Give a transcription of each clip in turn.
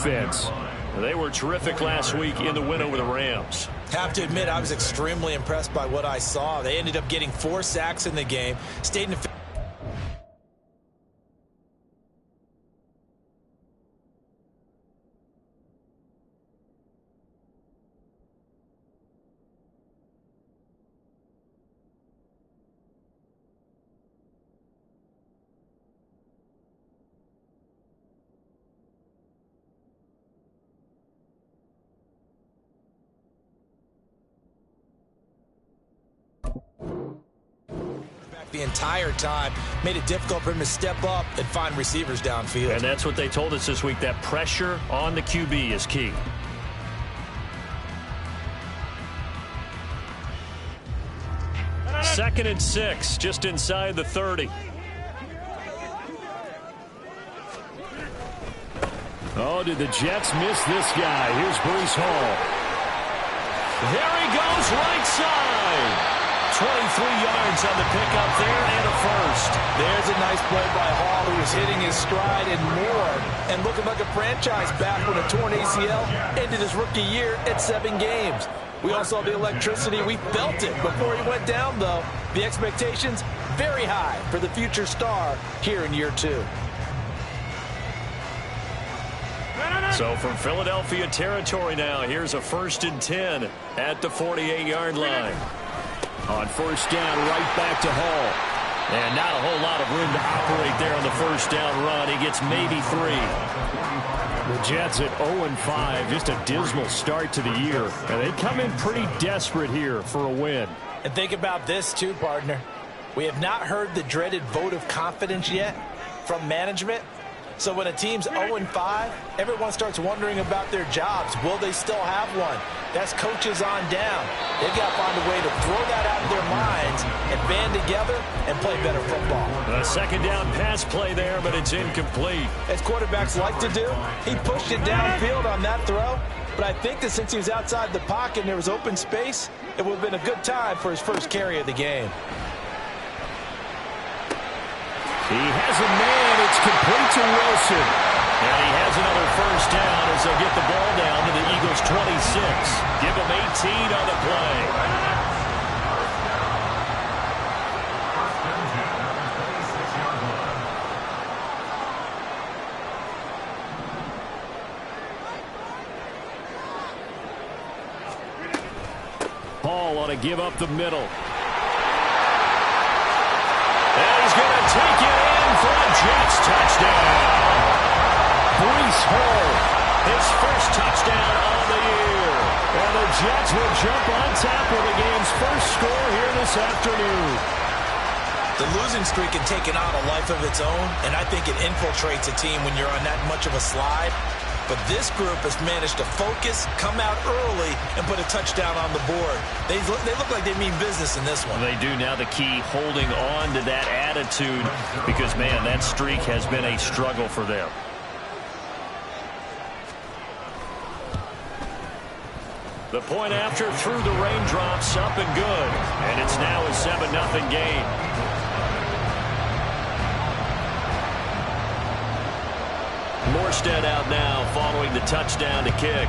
defense. They were terrific last week in the win over the Rams. Have to admit, I was extremely impressed by what I saw. They ended up getting 4 sacks in the game. Stayed in the entire time, made it difficult for him to step up and find receivers downfield. And that's what they told us this week, that pressure on the QB is key. Second and 6, just inside the 30. Oh, did the Jets miss this guy? Here's Breece Hall. There he goes, right side. 23 yards on the pickup there and a first. There's a nice play by Hall, who was hitting his stride and more, and looking like a franchise back when a torn ACL ended his rookie year at 7 games. We all saw the electricity. We felt it before he went down, though. The expectations very high for the future star here in year 2. So from Philadelphia territory now, here's a 1st and 10 at the 48-yard line. On first down, right back to Hall. And not a whole lot of room to operate there on the first down run. He gets maybe 3. The Jets at 0-5, just a dismal start to the year. And they come in pretty desperate here for a win. And think about this too, partner. We have not heard the dreaded vote of confidence yet from management. So when a team's 0-5, everyone starts wondering about their jobs. Will they still have one? That's coaches on down. They've got to find a way to throw that out of their minds and band together and play better football. A second down pass play there, but it's incomplete. As quarterbacks like to do, he pushed it downfield on that throw. But I think that since he was outside the pocket and there was open space, it would have been a good time for his first carry of the game. He has a man. It's complete to Wilson. And he has another first down as they'll get the ball down to the Eagles' 26. Give them 18 on the play. Paul ought to give up the middle. And he's going to take it in for a Jets touchdown. Breece Hall, his first touchdown of the year. And the Jets will jump on top of the game's first score here this afternoon. The losing streak can take on a life of its own, and I think it infiltrates a team when you're on that much of a slide. But this group has managed to focus, come out early, and put a touchdown on the board. They look like they mean business in this one. They do. Now the key, holding on to that attitude, because, man, that streak has been a struggle for them. The point after through the raindrops, up and good. And it's now a 7-0 game. Morstead out now following the touchdown to kick.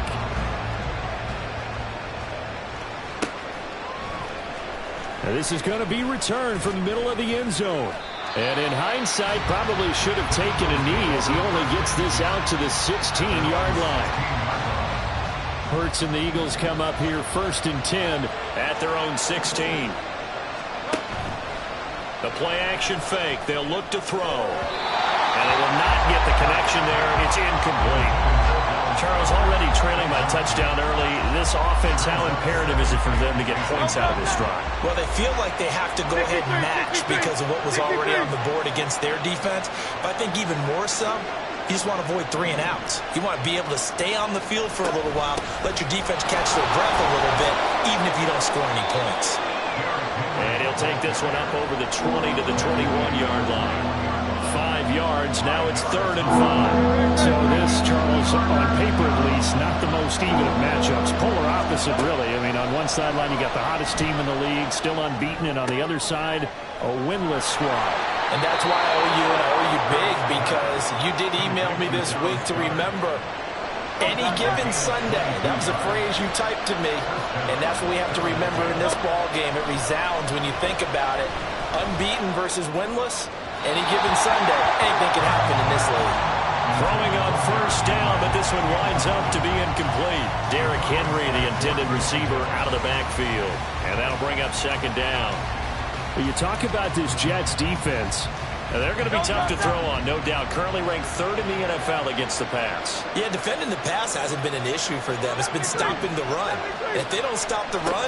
Now this is going to be returned from the middle of the end zone. And in hindsight, probably should have taken a knee as he only gets this out to the 16-yard line. Hurts and the Eagles come up here 1st and 10 at their own 16. The play action fake. They'll look to throw. And they will not get the connection there. It's incomplete. Charles, already trailing by touchdown early. This offense, how imperative is it for them to get points out of this drive? Well, they feel like they have to go ahead and match because of what was already on the board against their defense. But I think even more so, you just want to avoid 3 and outs. You want to be able to stay on the field for a little while, let your defense catch their breath a little bit, even if you don't score any points. And he'll take this one up over the 20 to the 21-yard line. 5 yards. Now it's 3rd and 5. So this, Charles, on paper at least, not the most even of matchups. Polar opposite, really. I mean, on one sideline, you got the hottest team in the league, still unbeaten, and on the other side, a winless squad. And that's why I owe you and I owe you big, because you did email me this week to remember Any given Sunday. That was a phrase you typed to me, and that's what we have to remember in this ball game. It resounds when you think about it. Unbeaten versus winless. Any given Sunday, anything can happen in this league. Throwing on first down, but this one winds up to be incomplete. Derrick Henry, the intended receiver, out of the backfield. And that'll bring up second down. You talk about this Jets defense. They're going to be tough to throw on, no doubt. Currently ranked third in the NFL against the pass. Yeah, defending the pass hasn't been an issue for them. It's been stopping the run. And if they don't stop the run,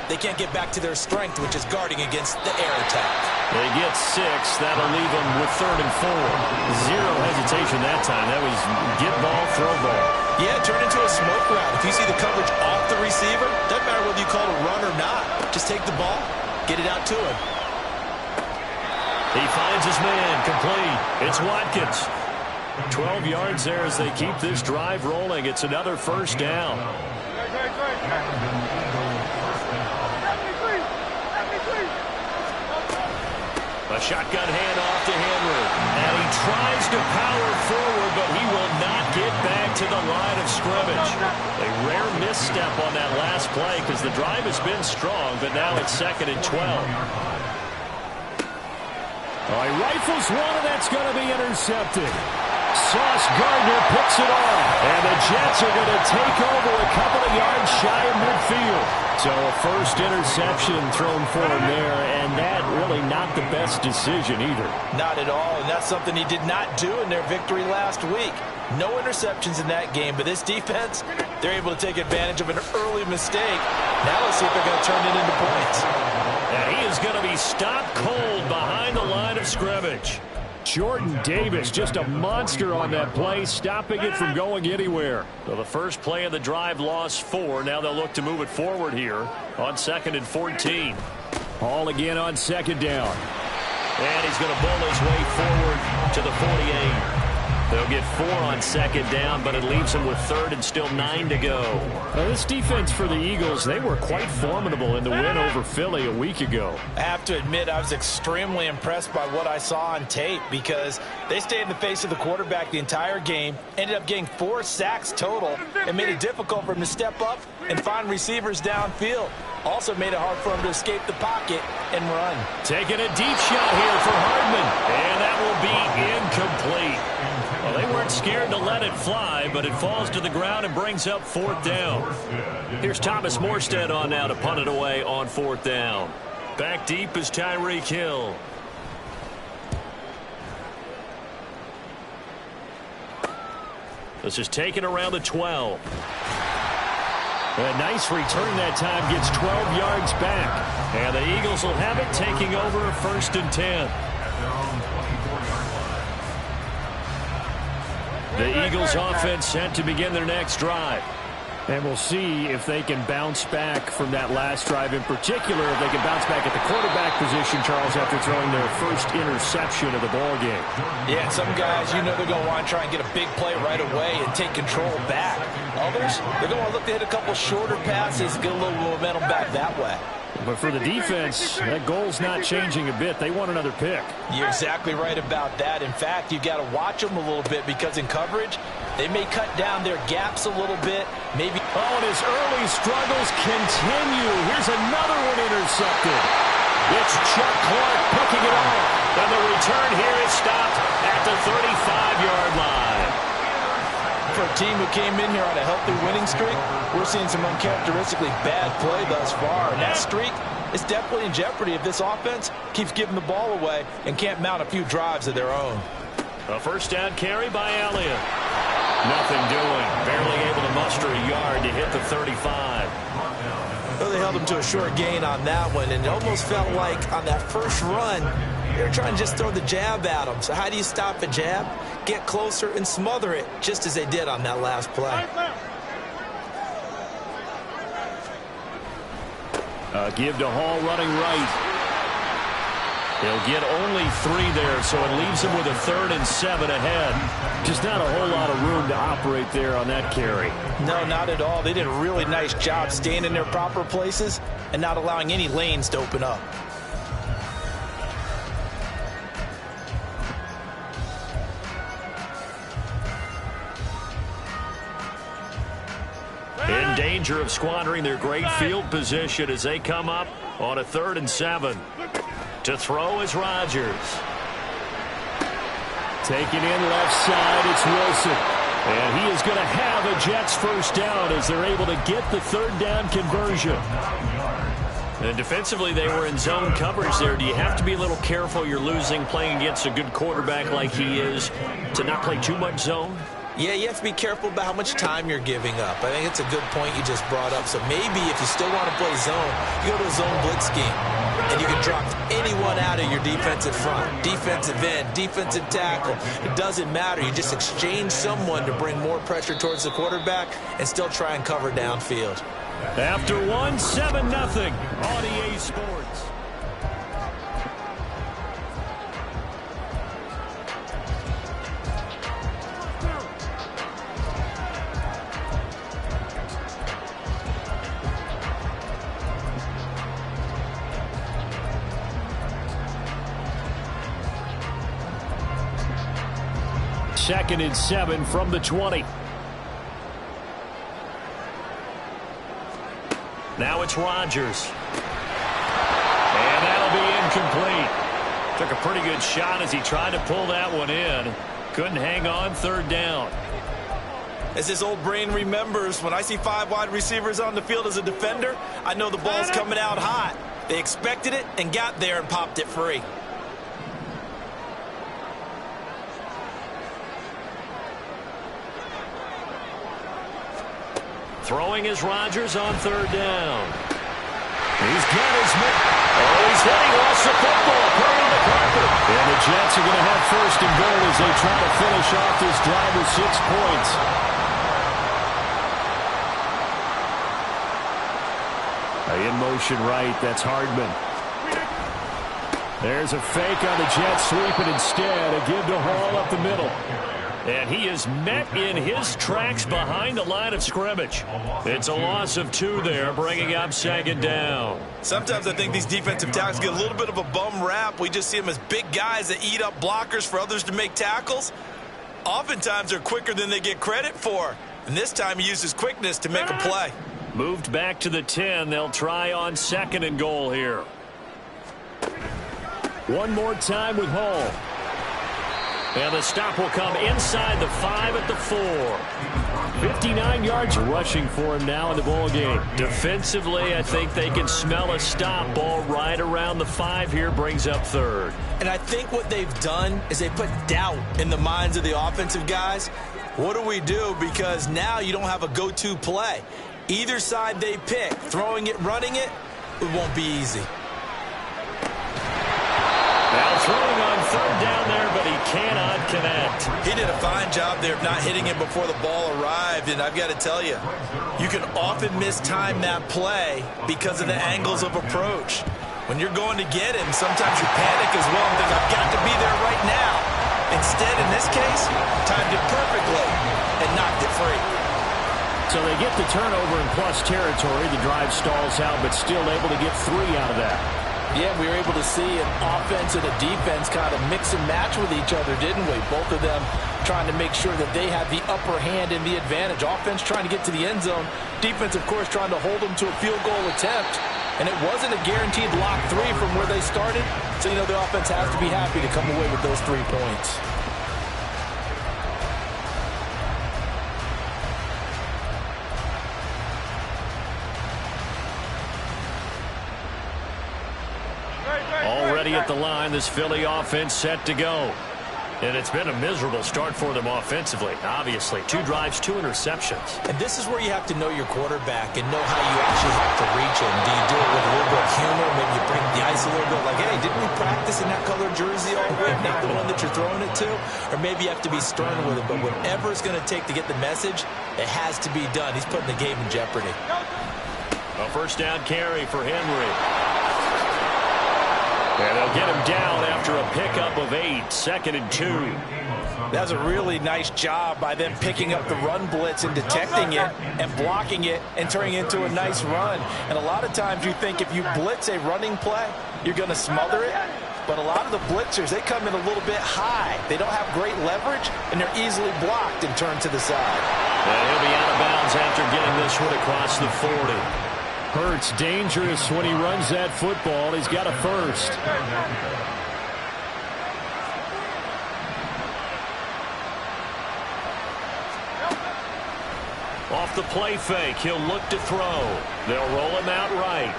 they can't get back to their strength, which is guarding against the air attack. They get 6. That'll leave them with 3rd and 4. Zero hesitation that time. That was get ball, throw ball. Yeah, turn into a smoke route. If you see the coverage off the receiver, doesn't matter whether you call it a run or not. Just take the ball, get it out to him. He finds his man, complete. It's Watkins. 12 yards there as they keep this drive rolling. It's another first down. A shotgun handoff to Henry. And he tries to power forward, but he will not get back to the line of scrimmage. A rare misstep on that last play because the drive has been strong, but now it's 2nd and 12. He rifles one, and that's going to be intercepted. Sauce Gardner picks it off. And the Jets are going to take over a couple of yards shy of midfield. So a first interception thrown for him there, and that really not the best decision either. Not at all, and that's something he did not do in their victory last week. No interceptions in that game, but this defense, they're able to take advantage of an early mistake. Now let's see if they're going to turn it into points. And he is going to be stopped cold behind the line of scrimmage. Jordan Davis, just a monster on that play, stopping it from going anywhere. So the first play of the drive lost 4. Now they'll look to move it forward here on 2nd and 14. Hall again on 2nd down. And he's going to bull his way forward to the 48. They'll get 4 on 2nd down, but it leaves them with 3rd and still 9 to go. Now, this defense for the Eagles, they were quite formidable in the win over Philly a week ago. I have to admit, I was extremely impressed by what I saw on tape because they stayed in the face of the quarterback the entire game, ended up getting 4 sacks total, and made it difficult for him to step up and find receivers downfield. Also made it hard for him to escape the pocket and run. Taking a deep shot here for Hardman, and that will be incomplete. Well, they weren't scared to let it fly, but it falls to the ground and brings up 4th down. Here's Thomas Morstead on now to punt it away on 4th down. Back deep is Tyreek Hill. This is taken around the 12. A nice return that time, gets 12 yards back. And the Eagles will have it, taking over 1st and 10. The Eagles offense set to begin their next drive. And we'll see if they can bounce back from that last drive, in particular if they can bounce back at the quarterback position, Charles, after throwing their first interception of the ball game. Yeah, some guys, you know they're going to want to try and get a big play right away and take control back. Others, they're going to look to hit a couple shorter passes, get a little momentum back that way. But for the defense, that goal's not changing a bit. They want another pick. You're exactly right about that. In fact, you got to watch them a little bit because in coverage, they may cut down their gaps a little bit. Maybe. Oh, and his early struggles continue. Here's another one intercepted. It's Chuck Clark picking it off. And the return here is stopped at the 35-yard line. For a team who came in here on a healthy winning streak, we're seeing some uncharacteristically bad play thus far. And that streak is definitely in jeopardy if this offense keeps giving the ball away and can't mount a few drives of their own. A first down carry by Elliott. Nothing doing. Barely able to muster a yard to hit the 35. Well, they held him to a short gain on that one, and it almost felt like on that first run, they were trying to just throw the jab at him. So how do you stop a jab? Get closer and smother it, just as they did on that last play. Give to Hall running right. They'll get only 3 there, so it leaves them with a 3rd and 7 ahead. Just not a whole lot of room to operate there on that carry. No, not at all. They did a really nice job staying in their proper places and not allowing any lanes to open up. in danger of squandering their great field position as they come up on a 3rd and 7. To throw is Rodgers. Taking in left side, it's Wilson. And he is going to have a Jets first down as they're able to get the 3rd down conversion. And defensively, they were in zone coverage there. Do you have to be a little careful you're losing playing against a good quarterback like he is to not play too much zone? Yeah, you have to be careful about how much time you're giving up. I think it's a good point you just brought up. So maybe if you still want to play zone, you go to a zone blitz scheme. And you can drop anyone out of your defensive front, defensive end, defensive tackle. It doesn't matter. You just exchange someone to bring more pressure towards the quarterback and still try and cover downfield. After 1, 7-0 on EA Sports. Second and 7 from the 20. Now it's Rodgers. And that'll be incomplete. Took a pretty good shot as he tried to pull that one in. Couldn't hang on, 3rd down. As his old brain remembers, when I see 5 wide receivers on the field as a defender, I know the ball's coming out hot. They expected it and got there and popped it free. Throwing is Rodgers on 3rd down. He's got his man. Oh, he's hitting off the football, putting the carpet. And the Jets are going to have 1st and goal as they try to finish off this drive with 6 points. In motion right, that's Hardman. There's a fake on the Jets, sweep it instead. A give to Hall up the middle. And he is met in his tracks behind the line of scrimmage. It's a loss of 2 there, bringing up 2nd down. Sometimes I think these defensive tackles get a little bit of a bum rap. We just see them as big guys that eat up blockers for others to make tackles. Oftentimes they're quicker than they get credit for. And this time he uses quickness to make a play. Moved back to the 10. They'll try on 2nd and goal here. One more time with Hall. And the stop will come inside the 5 at the 4. 59 yards rushing for him now in the ball game. Defensively, I think they can smell a stop. Ball right around the 5 here, brings up 3rd. And I think what they've done is they put doubt in the minds of the offensive guys. What do we do? Because now you don't have a go-to play. Either side they pick, throwing it, running it, it won't be easy. Now throwing on 3rd down there, but he cannot connect. He did a fine job there of not hitting it before the ball arrived, and I've got to tell you, you can often mistime that play because of the angles of approach. When you're going to get him, sometimes you panic as well and think, I've got to be there right now. Instead, in this case, timed it perfectly and knocked it free. So they get the turnover in plus territory. The drive stalls out, but still able to get 3 out of that. Yeah, we were able to see an offense and a defense kind of mix and match with each other, didn't we? Both of them trying to make sure that they have the upper hand and the advantage. Offense trying to get to the end zone. Defense, of course, trying to hold them to a field goal attempt. And it wasn't a guaranteed lock 3 from where they started. So, you know, the offense has to be happy to come away with those 3 points. Already at the line, this Philly offense set to go. And it's been a miserable start for them offensively, obviously. 2 drives, 2 interceptions. And this is where you have to know your quarterback and know how you actually have to reach him. Do you do it with a little bit of humor? Maybe you break the ice a little bit like, hey, didn't we practice in that color jersey all week, not the one that you're throwing it to? Or maybe you have to be stern with it. But whatever it's going to take to get the message, it has to be done. He's putting the game in jeopardy. A first down carry for Henry. And they'll get him down after a pickup of 8, 2nd and 2. That's a really nice job by them picking up the run blitz and detecting it and blocking it and turning it into a nice run. And a lot of times you think if you blitz a running play, you're going to smother it. But a lot of the blitzers, they come in a little bit high. They don't have great leverage, and they're easily blocked and turned to the side. And he'll be out of bounds after getting this this one across the 40. Hurts dangerous when he runs that football. He's got a first. Off the play fake, he'll look to throw. They'll roll him out right.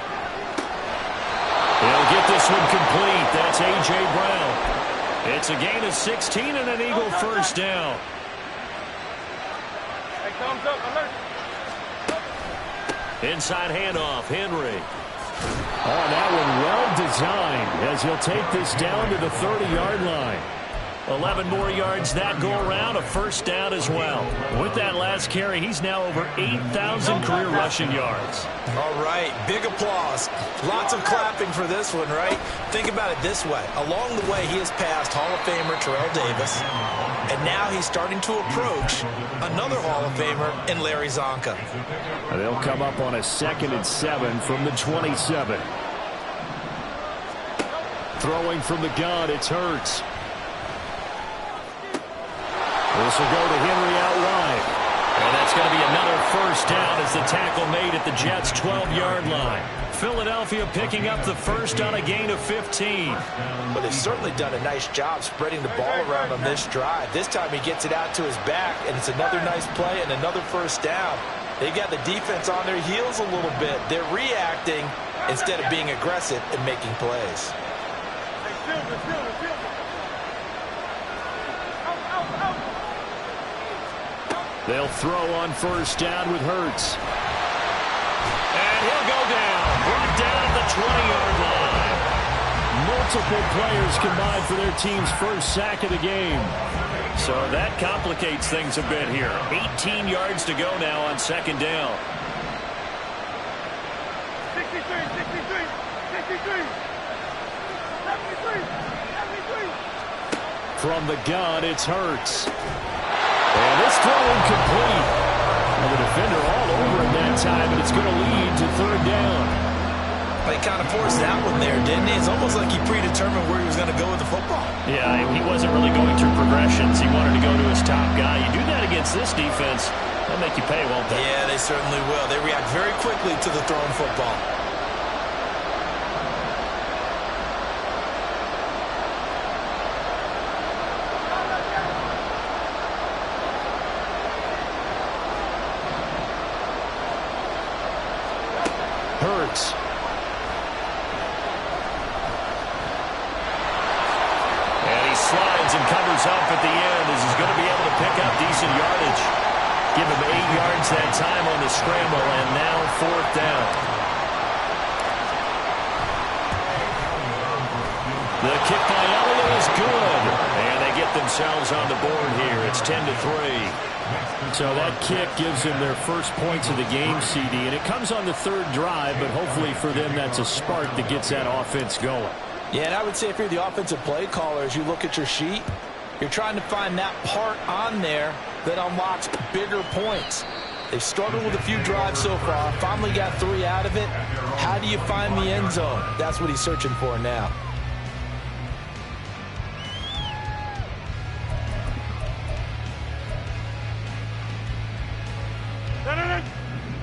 He'll get this one complete. That's A.J. Brown. It's a gain of 16 and an Eagle first down. Inside handoff, Henry. Oh, that one well designed as he'll take this down to the 30-yard line. 11 more yards that go around, a first down as well. With that last carry, he's now over 8,000 career rushing yards. All right, big applause. Lots of clapping for this one, right? Think about it this way. Along the way, he has passed Hall of Famer Terrell Davis, and now he's starting to approach another Hall of Famer in Larry Zonka. They'll come up on a 2nd and 7 from the 27. Throwing from the gun, it's Hurts. This will go to Henry out wide. And that's going to be another first down as the tackle made at the Jets' 12-yard line. Philadelphia picking up the first on a gain of 15. But they've certainly done a nice job spreading the ball around on this drive. This time he gets it out to his back, and it's another nice play and another first down. They've got the defense on their heels a little bit. They're reacting instead of being aggressive and making plays. They'll throw on first down with Hurts. And he'll go down. Brought down at the 20-yard line. Multiple players combined for their team's first sack of the game. So that complicates things a bit here. 18 yards to go now on second down. 63, 63, 63, 73, 73. From the gun, it's Hurts. And this throw incomplete. And the defender all over him that time, and it's going to lead to third down. He kind of forced that one there, didn't he? It's almost like he predetermined where he was going to go with the football. Yeah, he wasn't really going through progressions. He wanted to go to his top guy. You do that against this defense, they'll make you pay, won't they? Yeah, they certainly will. They react very quickly to the thrown football. Hurts. And he slides and covers up at the end as he's going to be able to pick up decent yardage. Give him 8 yards that time on the scramble, and now fourth down. The kick by Elliott is good. And they get themselves on the board here. It's 10-3. So that kick gives them their first points of the game, CD, and it comes on the third drive, but hopefully for them that's a spark that gets that offense going. Yeah, and I would say if you're the offensive play caller, as you look at your sheet, you're trying to find that part on there that unlocks bigger points. They've struggled with a few drives so far, finally got 3 out of it. How do you find the end zone? That's what he's searching for now.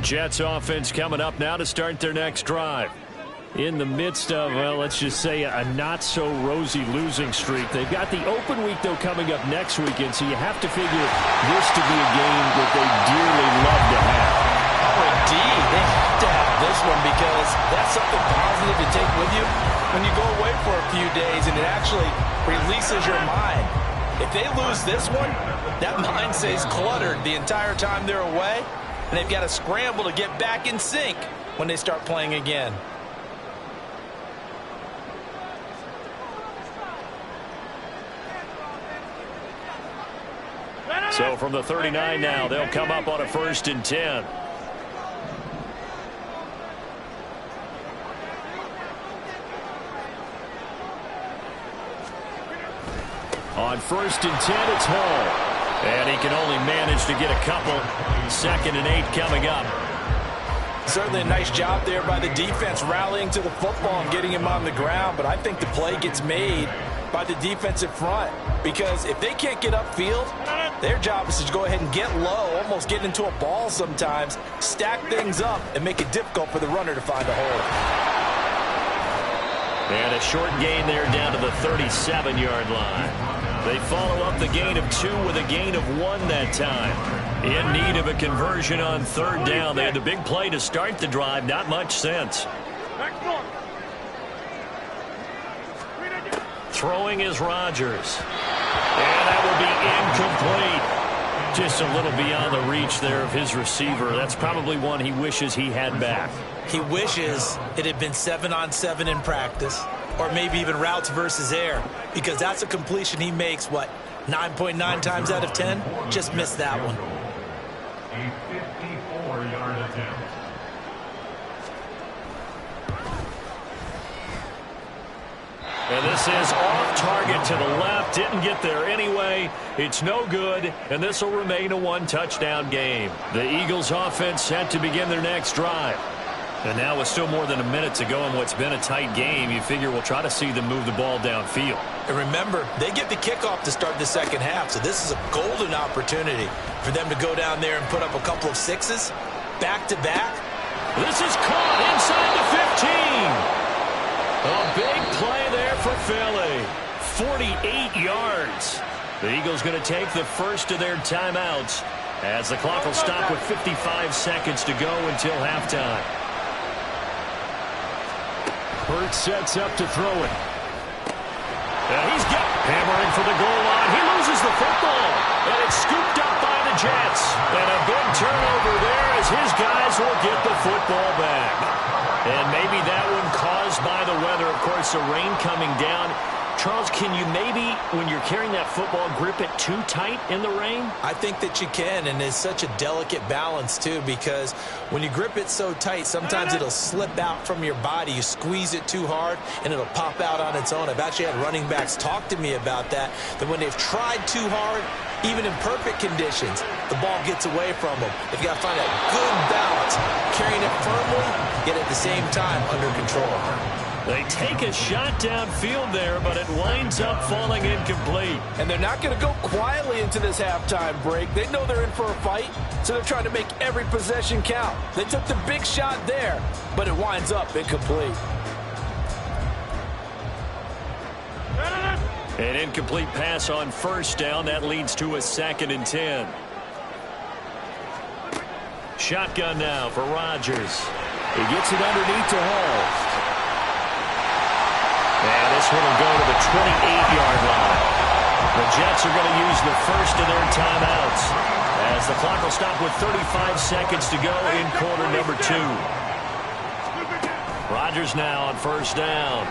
Jets offense coming up now to start their next drive. In the midst of, well, let's just say a not-so-rosy losing streak. They've got the open week, though, coming up next weekend, so you have to figure this to be a game that they dearly love to have. Oh, indeed. They have to have this one because that's something positive to take with you when you go away for a few days, and it actually releases your mind. If they lose this one, that mind stays cluttered the entire time they're away, and they've got to scramble to get back in sync when they start playing again. So from the 39 now, they'll come up on a 1st and 10. On 1st and 10, it's Hall. And he can only manage to get a couple. 2nd and 8 coming up. Certainly a nice job there by the defense rallying to the football and getting him on the ground. But I think the play gets made by the defensive front. Because if they can't get upfield, Their job is to go ahead and get low, almost get into a ball sometimes, stack things up, and make it difficult for the runner to find a hole. And a short gain there down to the 37-yard line. They follow up the gain of 2 with a gain of 1 that time. In need of a conversion on third down. They had the big play to start the drive. Not much sense. Throwing is Rodgers. And that will be incomplete. Just a little beyond the reach there of his receiver. That's probably one he wishes he had back. He wishes it had been 7-on-7 in practice, or maybe even routes versus air, because that's a completion he makes, 9.9 times out of 10? Just missed that one. A 54-yard attempt. And this is off target to the left. Didn't get there anyway. It's no good, and this will remain a 1-touchdown game. The Eagles offense set to begin their next drive. And now with still more than a minute to go in what's been a tight game, you figure we'll try to see them move the ball downfield. And remember, they get the kickoff to start the second half, so this is a golden opportunity for them to go down there and put up a couple of sixes back-to-back. This is caught inside the 15. A big play there for Philly. 48 yards. The Eagles going to take the first of their timeouts as the clock will stop with 55 seconds to go until halftime. Hurts sets up to throw it. And he's hammering for the goal line. He loses the football. And it's scooped up by the Jets. And a big turnover there as his guys will get the football back. And maybe that one caused by the weather. Of course, the rain coming down. Charles, can you maybe, when you're carrying that football, grip it too tight in the rain? I think that you can, and it's such a delicate balance, too, because when you grip it so tight, sometimes it'll slip out from your body. You squeeze it too hard, and it'll pop out on its own. I've actually had running backs talk to me about that when they've tried too hard, even in perfect conditions, the ball gets away from them. They've got to find a good balance, carrying it firmly, yet at the same time under control. They take a shot downfield there, but it winds up falling incomplete. And they're not going to go quietly into this halftime break. They know they're in for a fight, so they're trying to make every possession count. They took the big shot there, but it winds up incomplete. An incomplete pass on first down. That leads to a 2nd and 10. Shotgun now for Rodgers. He gets it underneath to Hall. And this one will go to the 28-yard line. The Jets are going to use the first of their timeouts as the clock will stop with 35 seconds to go in quarter number 2. Rodgers now on first down.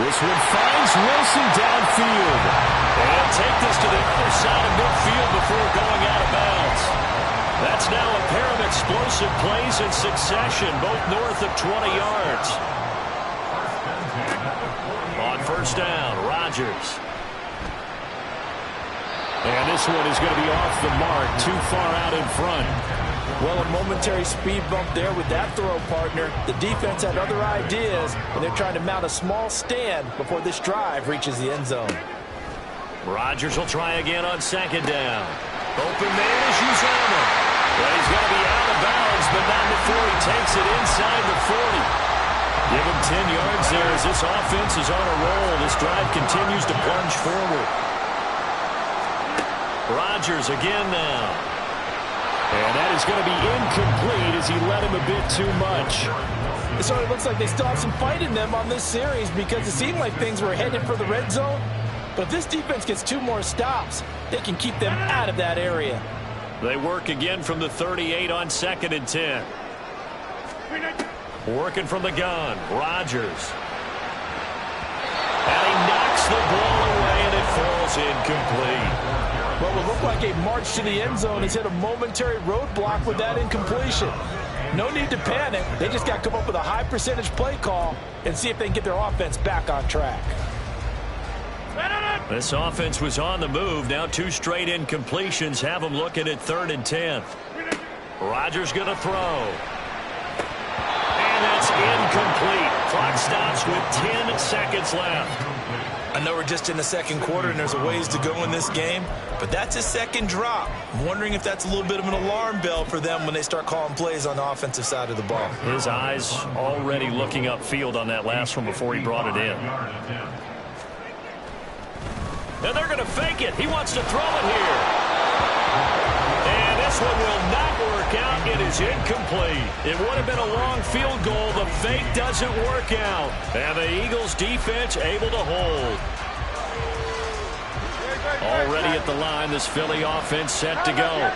This one finds Wilson downfield. And take this to the other side of midfield before going out of bounds. That's now a pair of explosive plays in succession, both north of 20 yards. On first down, Rodgers. And this one is going to be off the mark, too far out in front. Well, a momentary speed bump there with that throw, partner. The defense had other ideas, and they're trying to mount a small stand before this drive reaches the end zone. Rodgers will try again on second down. Open man is Uzama. Well, he's going to be out of bounds, but not before he takes it inside the 40. Give him 10 yards there as this offense is on a roll. This drive continues to plunge forward. Rodgers again now. And that is going to be incomplete as he led him a bit too much. It sort of looks like they still have some fight in them on this series because it seemed like things were headed for the red zone. But if this defense gets 2 more stops, they can keep them out of that area. They work again from the 38 on 2nd and 10. Working from the gun, Rodgers. And he knocks the ball away, and it falls incomplete. What would look like a march to the end zone has hit a momentary roadblock with that incompletion. No need to panic. They just got to come up with a high percentage play call and see if they can get their offense back on track. This offense was on the move. Now 2 straight incompletions have them looking at 3rd and 10. Rodgers going to throw. And that's incomplete. Clock stops with 10 seconds left. I know we're just in the second quarter and there's a ways to go in this game, but that's his second drop. I'm wondering if that's a little bit of an alarm bell for them when they start calling plays on the offensive side of the ball. His eyes already looking upfield on that last one before he brought it in. And they're going to fake it. He wants to throw it here. And this one will not work out. It is incomplete. It would have been a long field goal. The fake doesn't work out. And the Eagles defense able to hold. Already at the line, this Philly offense set to go.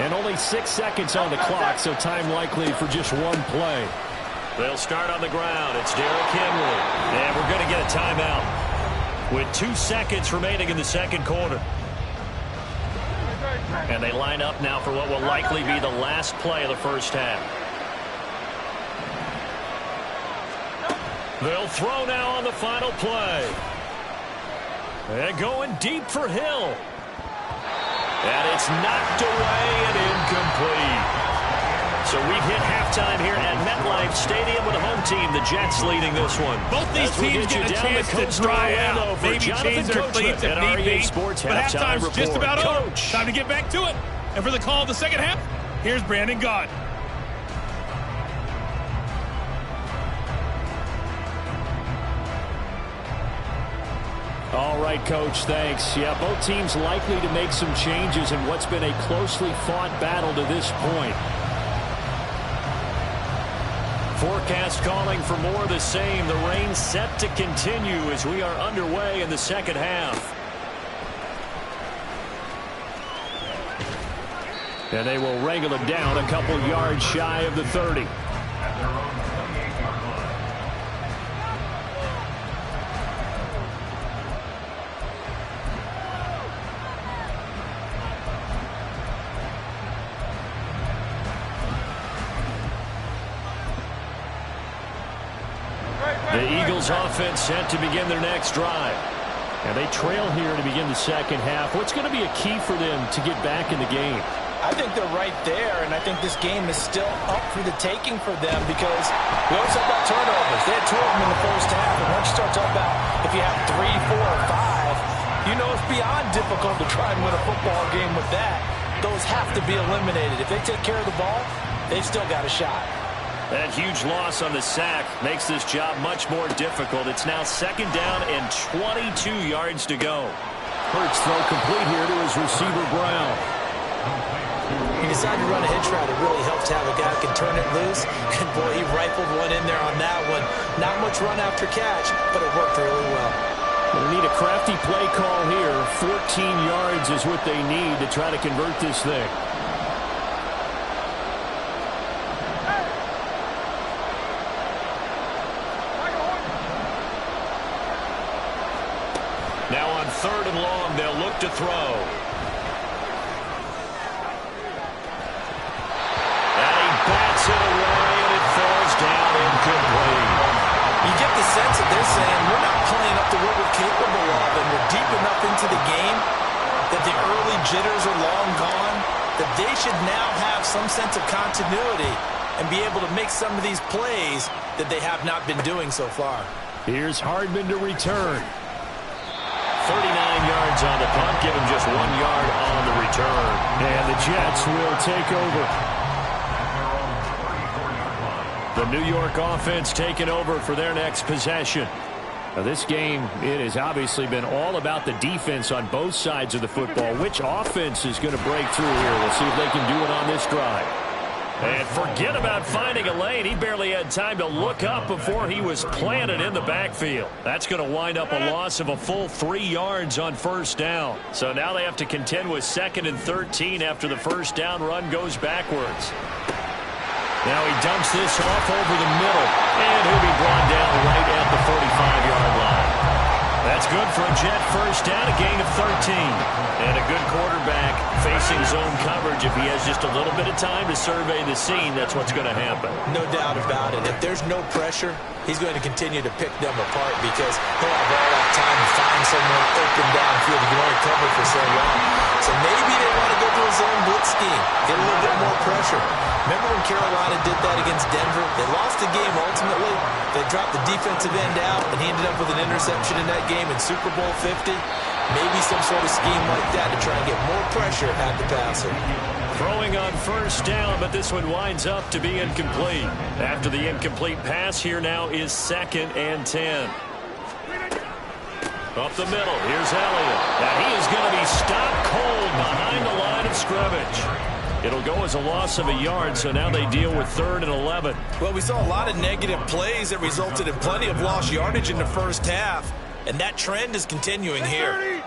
And only 6 seconds on the clock, so time likely for just one play. They'll start on the ground. It's Derrick Henry. And we're going to get a timeout with 2 seconds remaining in the second quarter. And they line up now for what will likely be the last play of the first half. They'll throw now on the final play. And going deep for Hill. And it's knocked away and incomplete. So we've hit halftime here at MetLife Stadium with the home team, the Jets, leading this one. Both these teams get a chance to dry out, maybe change their cleats if need be. But halftime's just about over. Time to get back to it. And for the call of the second half, here's Brandon Gaudin. All right, Coach, thanks. Yeah, both teams likely to make some changes in what's been a closely fought battle to this point. Forecast calling for more of the same. The rain set to continue as we are underway in the second half. And they will wrangle it down a couple yards shy of the 30. The Eagles offense set to begin their next drive. And they trail here to begin the second half. What's going to be a key for them to get back in the game? I think they're right there, and I think this game is still up for the taking for them because we always talk about turnovers. They had 2 of them in the first half, and once you start talking about if you have 3, 4, or 5, you know it's beyond difficult to try and win a football game with that. Those have to be eliminated. If they take care of the ball, they've still got a shot. That huge loss on the sack makes this job much more difficult. It's now second down and 22 yards to go. Hurts throw complete here to his receiver, Brown. He decided to run a hitch route. It really helps to have a guy who can turn it loose. And boy, he rifled one in there on that one. Not much run after catch, but it worked really well. They need a crafty play call here. 14 yards is what they need to try to convert this thing. Now on 3rd and long, they'll look to throw. And he bats it away, and it falls down incomplete. You get the sense that they're saying, we're not playing up to what we're capable of, and we're deep enough into the game that the early jitters are long gone, that they should now have some sense of continuity and be able to make some of these plays that they have not been doing so far. Here's Hardman to return. 39 yards on the punt, give him just 1 yard on the return. And the Jets will take over. The New York offense taking over for their next possession. Now this game, it has obviously been all about the defense on both sides of the football. Which offense is going to break through here? We'll see if they can do it on this drive. And forget about finding a lane. He barely had time to look up before he was planted in the backfield. That's going to wind up a loss of a full 3 yards on first down. So now they have to contend with 2nd and 13 after the first down run goes backwards. Now he dumps this off over the middle. And he'll be brought down right at the 45-yard line. That's good for a Jet first down, a gain of 13. And a good quarterback facing zone coverage. If he has just a little bit of time to survey the scene, that's what's going to happen. No doubt about it. If there's no pressure, he's going to continue to pick them apart because he'll have all that time to find someone open downfield. He can only cover for so long. So maybe they want to go to a zone blitz scheme. get a little bit more pressure. Remember when Carolina did that against Denver? They lost the game ultimately. They dropped the defensive end out, and he ended up with an interception in that game in Super Bowl 50. Maybe some sort of scheme like that to try and get more pressure at the passer. Throwing on first down, but this one winds up to be incomplete. After the incomplete pass, here now is 2nd and 10. Up the middle, here's Elliott. Now he is going to be stopped cold behind the line of scrimmage. It'll go as a loss of a yard, so now they deal with 3rd and 11. Well, we saw a lot of negative plays that resulted in plenty of lost yardage in the first half, and that trend is continuing here.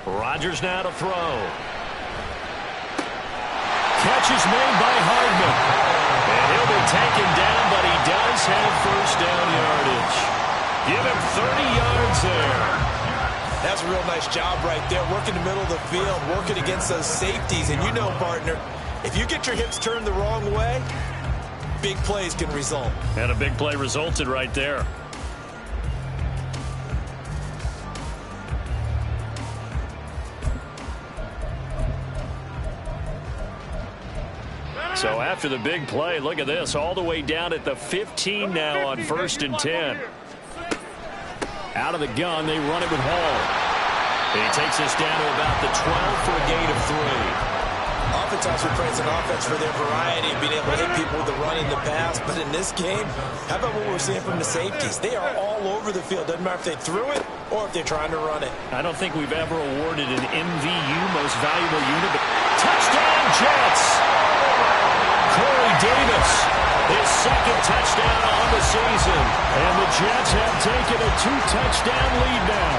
Rodgers now to throw. Catch is made by Hardman. And he'll be taken down, but he does have first down yardage. Give him 30 yards there. That's a real nice job right there, working the middle of the field, working against those safeties. And you know, partner, if you get your hips turned the wrong way, big plays can result. And a big play resulted right there. So after the big play, look at this, all the way down at the 15 now on 1st and 10. Out of the gun, they run it with Hall. He takes us down to about the 12 for a gain of 3. Oftentimes we praise an offense for their variety of being able to hit people with the run in the pass. But in this game, how about what we're seeing from the safeties? They are all over the field. Doesn't matter if they threw it or if they're trying to run it. I don't think we've ever awarded an MVU, most valuable unit. Touchdown, Jets! Corey Davis, his 2nd touchdown on the season. And the Jets have taken a 2-touchdown lead now.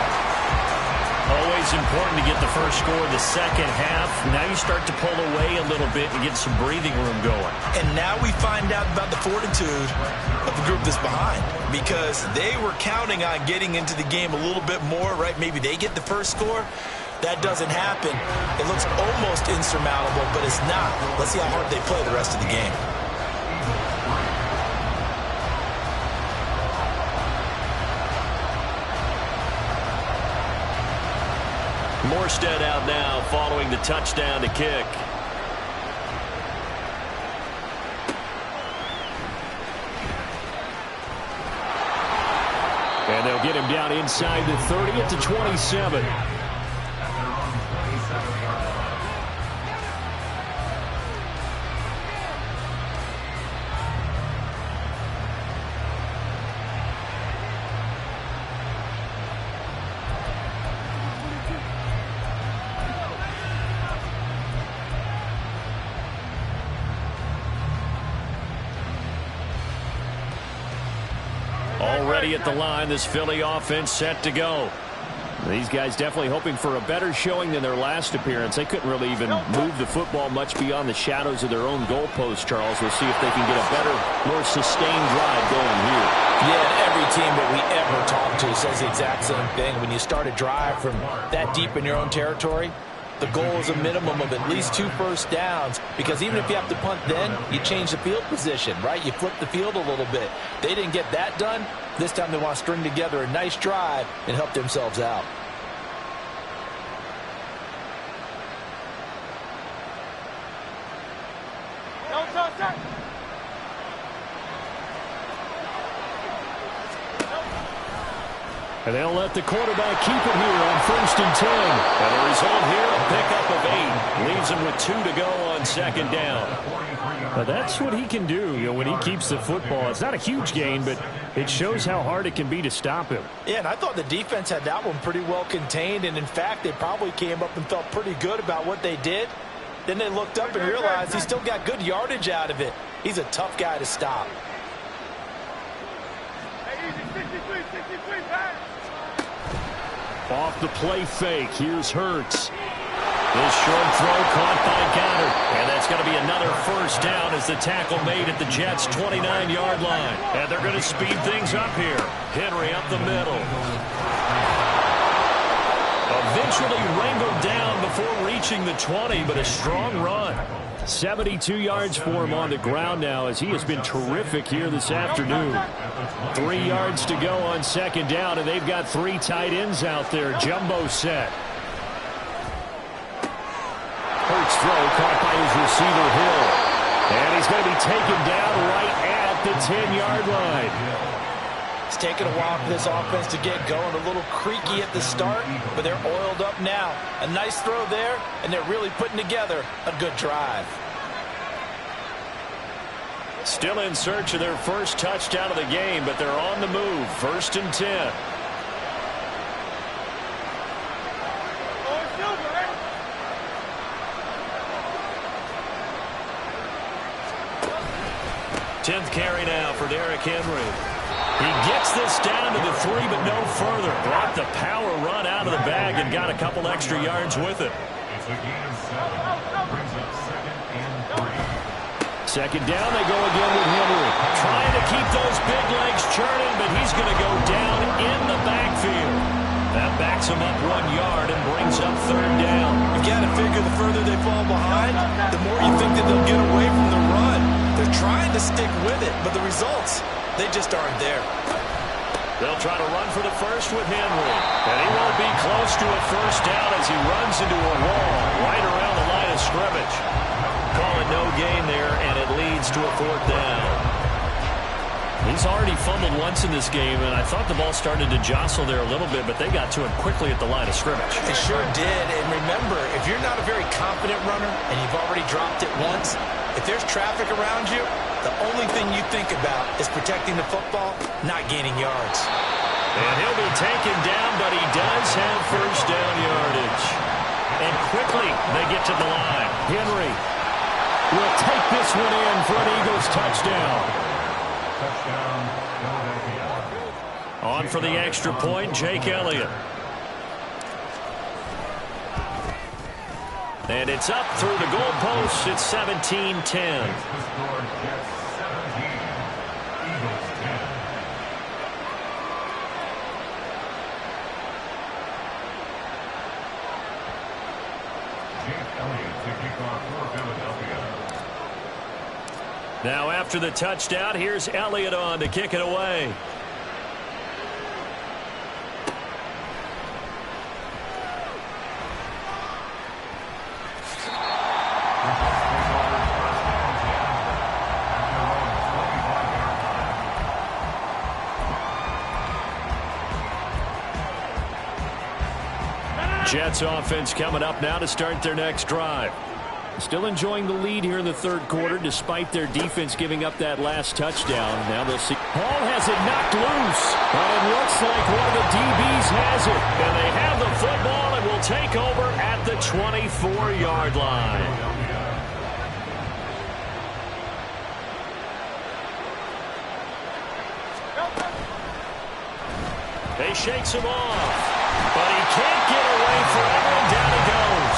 Always important to get the first score of the second half. Now you start to pull away a little bit and get some breathing room going. And now we find out about the fortitude of the group that's behind, because they were counting on getting into the game a little bit more, right? Maybe they get the first score. That doesn't happen. It looks almost insurmountable, but it's not. Let's see how hard they play the rest of the game. Morstead out now following the touchdown to kick. And they'll get him down inside the 30 at the 27. Already at the line, this Philly offense set to go. These guys definitely hoping for a better showing than their last appearance. They couldn't really even move the football much beyond the shadows of their own goalpost, Charles. We'll see if they can get a better, more sustained drive going here. Yeah, and every team that we ever talk to says the exact same thing. When you start a drive from that deep in your own territory, the goal is a minimum of at least 2 first downs, because even if you have to punt then, you change the field position, right? You flip the field a little bit. They didn't get that done. This time they want to string together a nice drive and help themselves out. And they'll let the quarterback keep it here on 1st and 10. And the result here, a pickup of 8. Leaves him with 2 to go on 2nd down. Now that's what he can do, when he keeps the football. It's not a huge gain, but it shows how hard it can be to stop him. Yeah, and I thought the defense had that one pretty well contained. And, in fact, they probably came up and felt pretty good about what they did. Then they looked up and realized he still got good yardage out of it. He's a tough guy to stop. Off the play fake, here's Hurts. This short throw caught by Goddard. And that's going to be another first down as the tackle made at the Jets' 29-yard line. And they're going to speed things up here. Henry up the middle. Eventually wrangled down before reaching the 20, but a strong run. 72 yards for him on the ground now, as he has been terrific here this afternoon. 3 yards to go on 2nd down, and they've got 3 tight ends out there. Jumbo set. throw caught by his receiver, Hill. And he's going to be taken down right at the 10-yard line. It's taken a while for this offense to get going. A little creaky at the start, but they're oiled up now. A nice throw there, and they're really putting together a good drive. Still in search of their first touchdown of the game, but they're on the move. 1st and 10. Tenth carry now for Derrick Henry. He gets this down to the 3, but no further. Brought the power run out of the bag and got a couple extra yards with it. It's a gain of 7. Brings up 2nd and 3. Second down, they go again with Henry. Trying to keep those big legs churning, but he's going to go down in the backfield. That backs him up 1 yard and brings up 3rd down. You got to figure the further they fall behind, the more you think that they'll get away from the run. They're trying to stick with it, but the results, they just aren't there. They'll try to run for the first with Henry. And he won't be close to a first down as he runs into a wall right around the line of scrimmage. Call it no gain there, and it leads to a 4th down. He's already fumbled once in this game, and I thought the ball started to jostle there a little bit, but they got to him quickly at the line of scrimmage. They sure did, and remember, if you're not a very confident runner and you've already dropped it once, if there's traffic around you, the only thing you think about is protecting the football, not gaining yards. And he'll be taken down, but he does have first down yardage. And quickly they get to the line. Henry will take this one in for an Eagles touchdown. Touchdown, Philadelphia. On for the extra point, Jake Elliott. And it's up through the goalposts. It's 17-10. The score, Jets 17, Eagles 10. Jake Elliott to kick off for Philadelphia. Now after the touchdown, here's Elliott on to kick it away. Jets offense coming up now to start their next drive. Still enjoying the lead here in the 3rd quarter despite their defense giving up that last touchdown. Now they'll see. Hall has it knocked loose, but it looks like one of the DBs has it. And they have the football and will take over at the 24-yard line. They shakes him off, but he can't get away forever, and down he goes.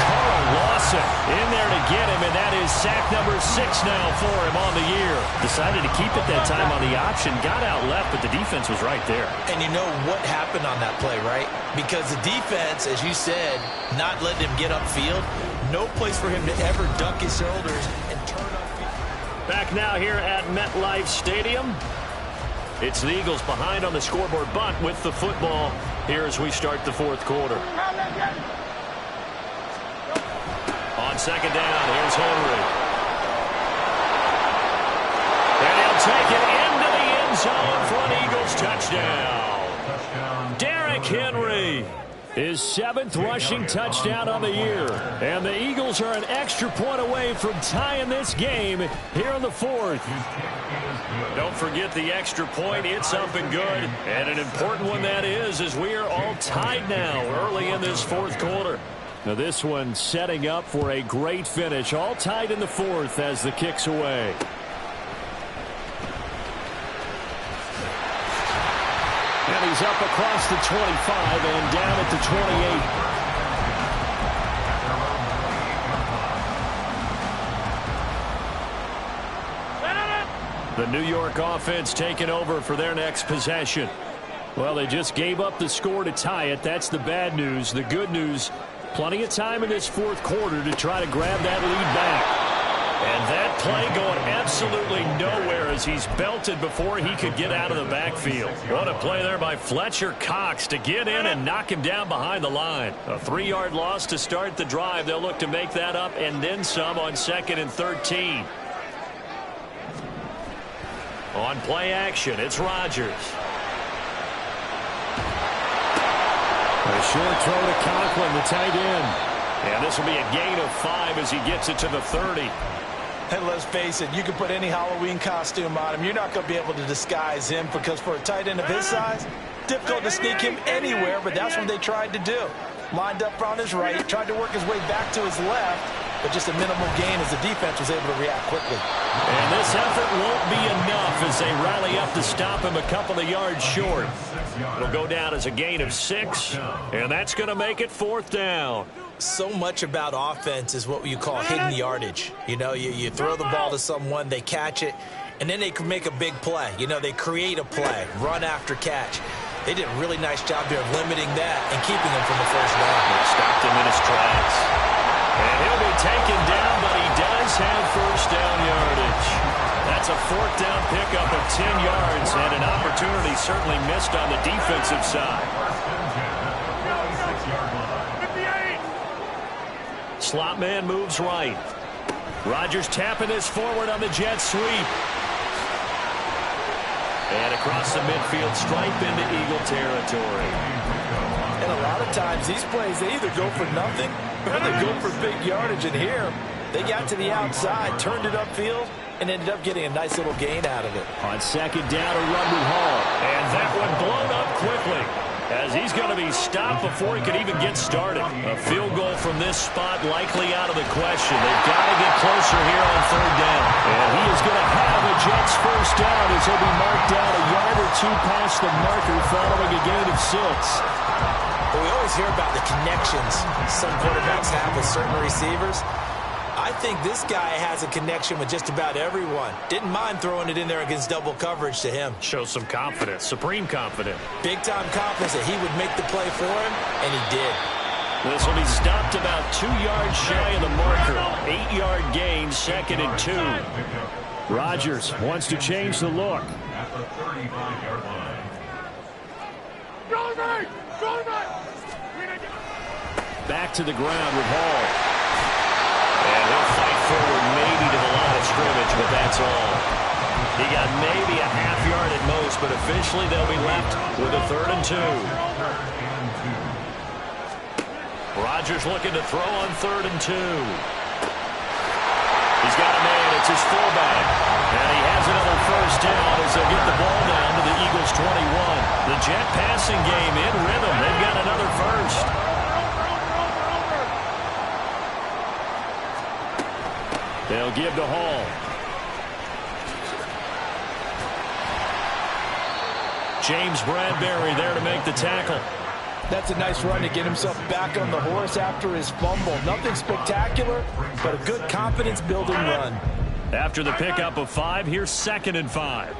Carl Lawson in there to get him, and that is sack number 6 now for him on the year. Decided to keep it that time on the option, got out left, but the defense was right there. And you know what happened on that play, right? Because the defense, as you said, not letting him get upfield, no place for him to ever duck his shoulders and turn upfield. Back now here at MetLife Stadium. It's the Eagles behind on the scoreboard, but with the football here as we start the 4th quarter. On second down, here's Henry. And he'll take it into the end zone for an Eagles touchdown. Derrick Henry, his 7th rushing touchdown of the year. And the Eagles are an extra point away from tying this game here in the 4th. Don't forget the extra point. It's up and good. And an important one that is, as we are all tied now early in this 4th quarter. Now this one setting up for a great finish. All tied in the 4th as the kick's away. And he's up across the 25 and down at the 28. The New York offense taking over for their next possession. Well, they just gave up the score to tie it. That's the bad news. The good news, plenty of time in this 4th quarter to try to grab that lead back. And that play going absolutely nowhere as he's belted before he could get out of the backfield. What a play there by Fletcher Cox to get in and knock him down behind the line. A 3-yard loss to start the drive. They'll look to make that up and then some on 2nd and 13. On play action, it's Rodgers. A short throw to Conklin, the tight end. And this will be a gain of 5 as he gets it to the 30. And let's face it, you can put any Halloween costume on him. You're not going to be able to disguise him because for a tight end of his size, difficult to sneak him anywhere, but that's what they tried to do. Lined up on his right, tried to work his way back to his left, but just a minimal gain as the defense was able to react quickly. And this effort won't be enough as they rally up to stop him a couple of yards short. It'll go down as a gain of 6, and that's going to make it 4th down. So much about offense is what you call hidden yardage. You know, you throw the ball to someone, they catch it, and then they can make a big play. You know, they create a play, run after catch. They did a really nice job here of limiting that and keeping him from the first down. Stopped him in his tracks. And he'll be taken down, but he does have first down yardage. That's a 4th down pickup of 10 yards and an opportunity certainly missed on the defensive side. Slot man moves right. Rodgers tapping this forward on the jet sweep. And across the midfield stripe into Eagle territory. And a lot of times these plays, they either go for nothing or they go for big yardage. And here, they got to the outside, turned it upfield, and ended up getting a nice little gain out of it. On 2nd down, a run with Hall. And that one blown up quickly as he's going to be stopped before he could even get started. A field goal from this spot likely out of the question. They've got to get closer here on 3rd down. And he is going to have a Jets first down as he'll be marked down a yard or 2 past the marker following a gain of 6. But we always hear about the connections some quarterbacks have with certain receivers. I think this guy has a connection with just about everyone. Didn't mind throwing it in there against double coverage to him. Shows some confidence, supreme confidence. Big-time confidence that he would make the play for him, and he did. This will be stopped about 2 yards shy of the marker. 8-yard gain, 2nd and 2. Rodgers wants to change the look. At the 35-yard line. Back to the ground with Hall. And he'll fight forward maybe to the line of scrimmage, but that's all. He got maybe a half yard at most, but officially they'll be left with a 3rd and 2. Rodgers looking to throw on 3rd and 2. He's got a man. It's his fullback. And he has another first down as they'll get the ball down to the Eagles' 21. The Jet passing game in rhythm. They've got another first. They'll give to Hall. James Bradbury there to make the tackle. That's a nice run to get himself back on the horse after his fumble. Nothing spectacular, but a good confidence-building run. After the pickup of 5, here's 2nd and 5.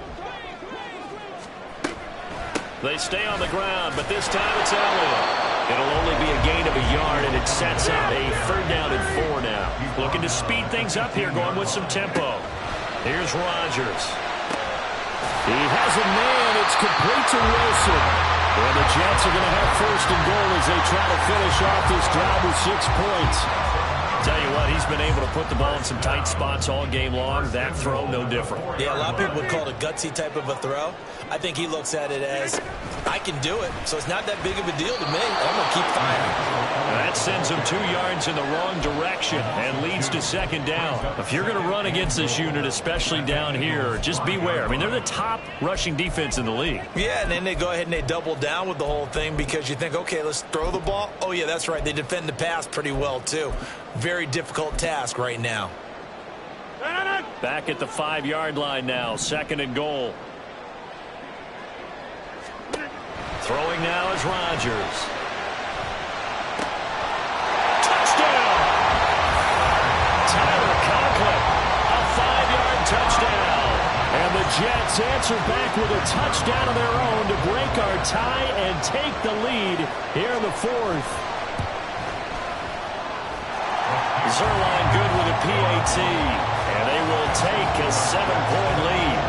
They stay on the ground, but this time it's Elliott. It'll only be a gain of a yard, and it sets up a 3rd down and 4 now. Looking to speed things up here, going with some tempo. Here's Rodgers. He has a man. It's complete to Wilson. And the Jets are going to have 1st and goal as they try to finish off this drive with 6 points. Tell you what, he's been able to put the ball in some tight spots all game long. That throw, no different. Yeah, a lot of people would call it a gutsy type of a throw. I think he looks at it as, I can do it, so it's not that big of a deal to me. I'm going to keep firing. That sends him 2 yards in the wrong direction and leads to 2nd down. If you're going to run against this unit, especially down here, just beware. I mean, they're the top rushing defense in the league. Yeah, and then they go ahead and they double down with the whole thing because you think, okay, let's throw the ball. Oh, yeah, that's right. They defend the pass pretty well, too. Very difficult task right now. Back at the 5-yard line now, 2nd and goal. Throwing now is Rodgers. Touchdown! Tyler Conklin, a 5-yard touchdown. And the Jets answer back with a touchdown of their own to break our tie and take the lead here in the 4th. Zerline good with a PAT. take a 7-point lead.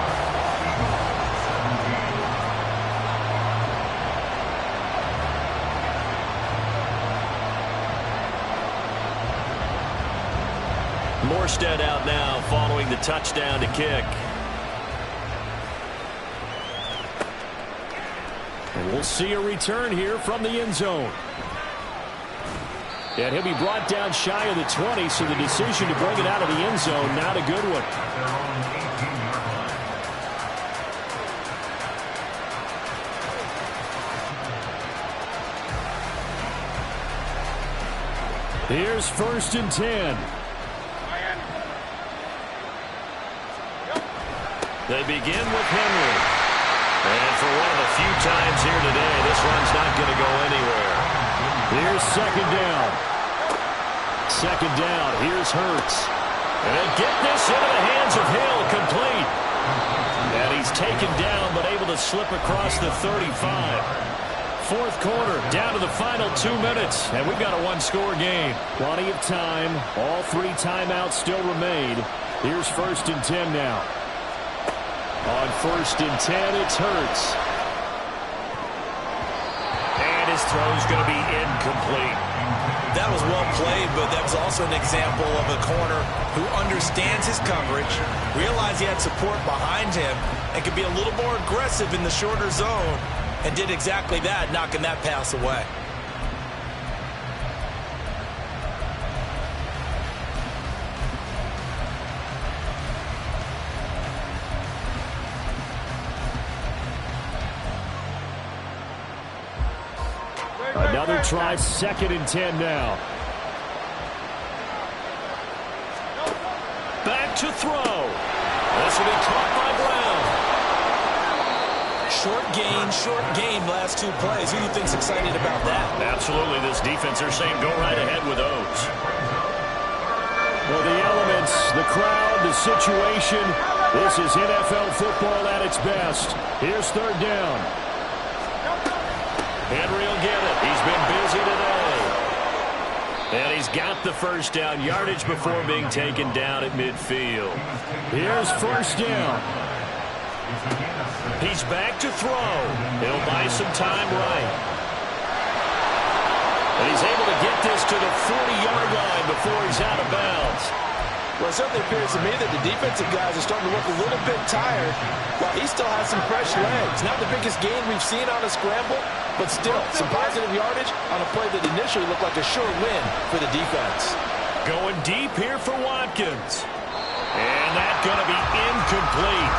Morstead out now following the touchdown to kick. And we'll see a return here from the end zone. And he'll be brought down shy of the 20, so the decision to bring it out of the end zone, not a good one. Here's 1st and 10. They begin with Henry. And for one of the few times here today, this run's not going to go anywhere. Here's 2nd down. 2nd down. Here's Hurts. And get this into the hands of Hill, complete. And he's taken down, but able to slip across the 35. 4th quarter, down to the final 2 minutes, and we've got a one-score game. Plenty of time. All 3 timeouts still remain. Here's 1st and 10 now. On 1st and 10, it's Hurts. And his throw's going to be incomplete. That was well played, but that was also an example of a corner who understands his coverage, realized he had support behind him, and could be a little more aggressive in the shorter zone, and did exactly that, knocking that pass away. Another try, 2nd and 10 now. Back to throw. This will be caught by Brown. Short gain, last 2 plays. Who do you think's excited about that? Absolutely, this defense, they're saying go right ahead with those. Well, the elements, the crowd, the situation, this is NFL football at its best. Here's 3rd down. Henry will get it. He's been busy today. And he's got the 1st down yardage before being taken down at midfield. Here's 1st down. He's back to throw. He'll buy some time right. And he's able to get this to the 40-yard line before he's out of bounds. Well, it certainly appears to me that the defensive guys are starting to look a little bit tired, while he still has some fresh legs. Not the biggest gain we've seen on a scramble, but still some positive yardage on a play that initially looked like a sure win for the defense. Going deep here for Watkins. And that's going to be incomplete.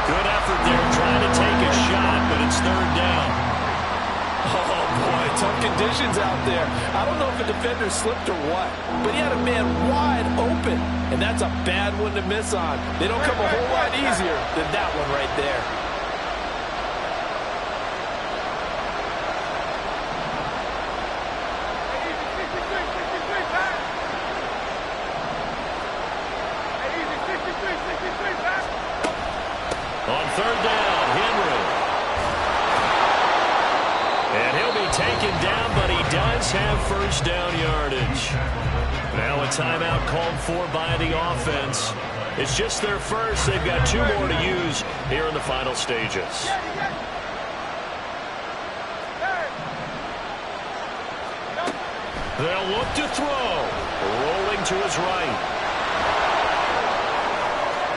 Good effort there trying to take a shot, but it's 3rd down. Oh, boy, tough conditions out there. I don't know if the defender slipped or what, but he had a man wide open, and that's a bad one to miss on. They don't come a whole lot easier than that one right there. On 3rd down, Henry. And he'll be taken down, but he does have 1st down yardage. Now a timeout called for by the offense. It's just their first. They've got 2 more to use here in the final stages. They'll look to throw. Rolling to his right.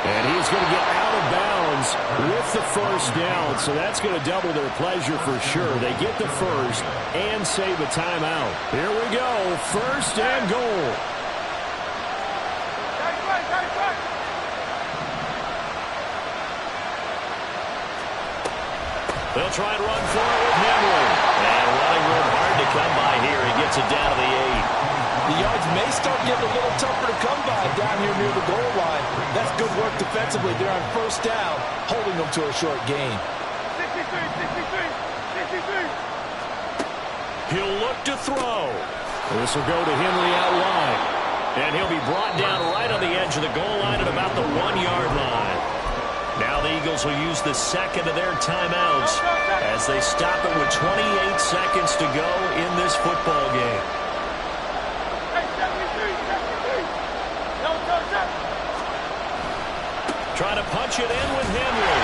And he's going to get out of bounds with the 1st down, so that's going to double their pleasure for sure. They get the 1st and save a timeout. Here we go, 1st and goal. They'll try and run for it with Henry. And running room hard to come by here. He gets it down to the 8. The yards may start getting a little tougher to come by down here near the goal line. That's good work defensively there on 1st down, holding them to a short gain. 63. He'll look to throw. This will go to Henry out wide. And he'll be brought down right on the edge of the goal line at about the 1-yard line. Now the Eagles will use the 2nd of their timeouts as they stop it with 28 seconds to go in this football game. Trying to punch it in with Henry.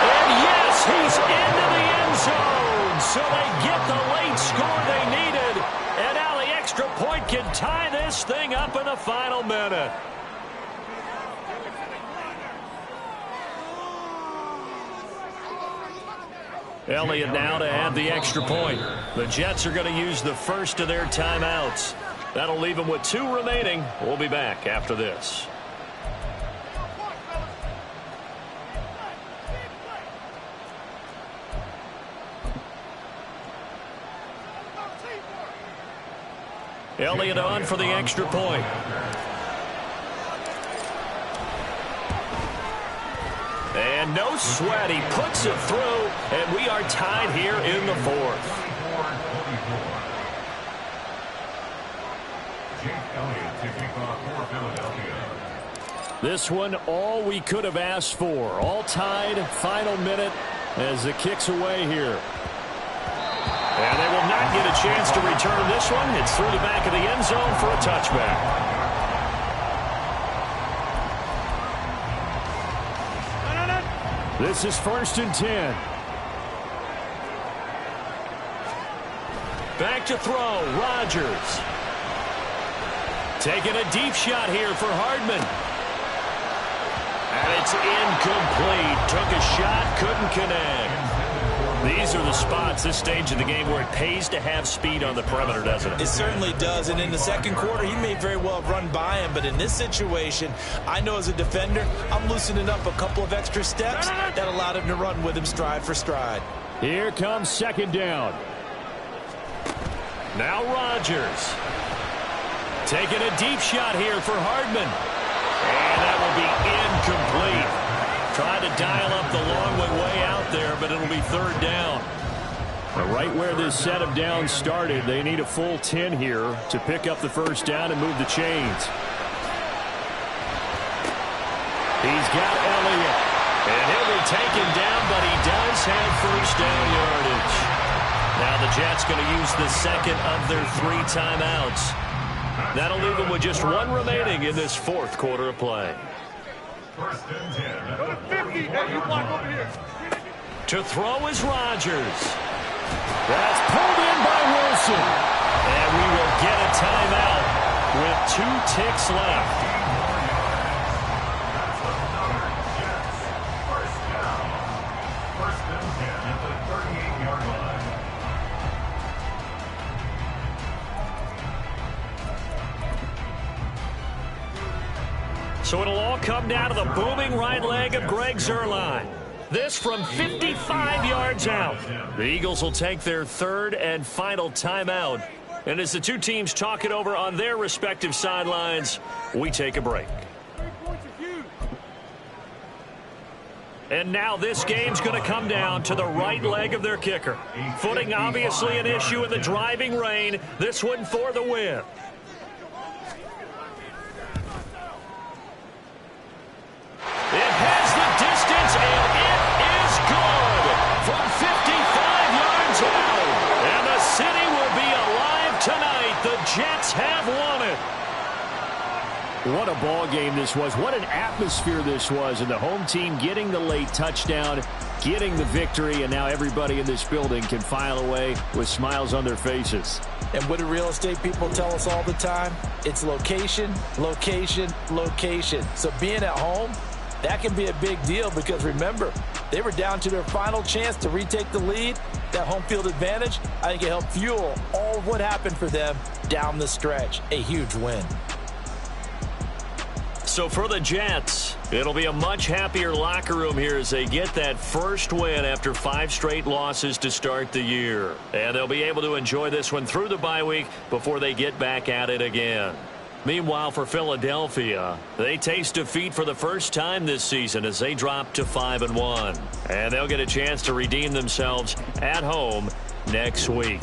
And yes, he's into the end zone. So they get the late score they needed. And now the extra point can tie this thing up in the final minute. Elliott now to add the extra point. The Jets are going to use the first of their timeouts. That'll leave them with 2 remaining. We'll be back after this. Elliott on for the extra point. And no sweat. He puts it through, and we are tied here in the 4th. This one, all we could have asked for. All tied, final minute as the kick's away here. And they will not get a chance to return this one. It's through the back of the end zone for a touchback. This is 1st and 10. Back to throw, Rodgers. Taking a deep shot here for Hardman. And it's incomplete. Took a shot, couldn't connect. These are the spots, this stage of the game, where it pays to have speed on the perimeter, doesn't it? It certainly does, and in the second quarter, he may very well have run by him, but in this situation, I know as a defender, I'm loosening up a couple of extra steps that allowed him to run with him stride for stride. Here comes 2nd down. Now Rodgers. Taking a deep shot here for Hardman. And that will be incomplete. Trying to dial up the long way out there, but it'll be 3rd down. Right where this set of downs started, they need a full 10 here to pick up the 1st down and move the chains. He's got Elliott. And he'll be taken down, but he does have 1st down yardage. Now the Jets going to use the 2nd of their 3 timeouts. That'll leave them with just 1 remaining in this 4th quarter of play. 1st and 10. Go to 50. Hey, you block over here. To throw is Rodgers. That's pulled in by Wilson. And we will get a timeout with 2 ticks left. So it'll all come down to the booming right leg of Greg Zuerlein. This from 55 yards out. The Eagles will take their 3rd and final timeout. And as the 2 teams talk it over on their respective sidelines, we take a break. And now this game's going to come down to the right leg of their kicker. Footing obviously an issue in the driving rain. This one for the win. It has the distance, and it is good from 55 yards out. And the city will be alive tonight. The Jets have won it. What a ball game this was. What an atmosphere this was. And the home team getting the late touchdown, getting the victory, and now everybody in this building can file away with smiles on their faces. And what do real estate people tell us all the time? It's location, location, location. So being at home, that can be a big deal because, remember, they were down to their final chance to retake the lead. That home field advantage, I think it helped fuel all of what happened for them down the stretch. A huge win. So for the Jets, it'll be a much happier locker room here as they get that first win after 5 straight losses to start the year. And they'll be able to enjoy this one through the bye week before they get back at it again. Meanwhile, for Philadelphia, they taste defeat for the first time this season as they drop to 5-1. And they'll get a chance to redeem themselves at home next week.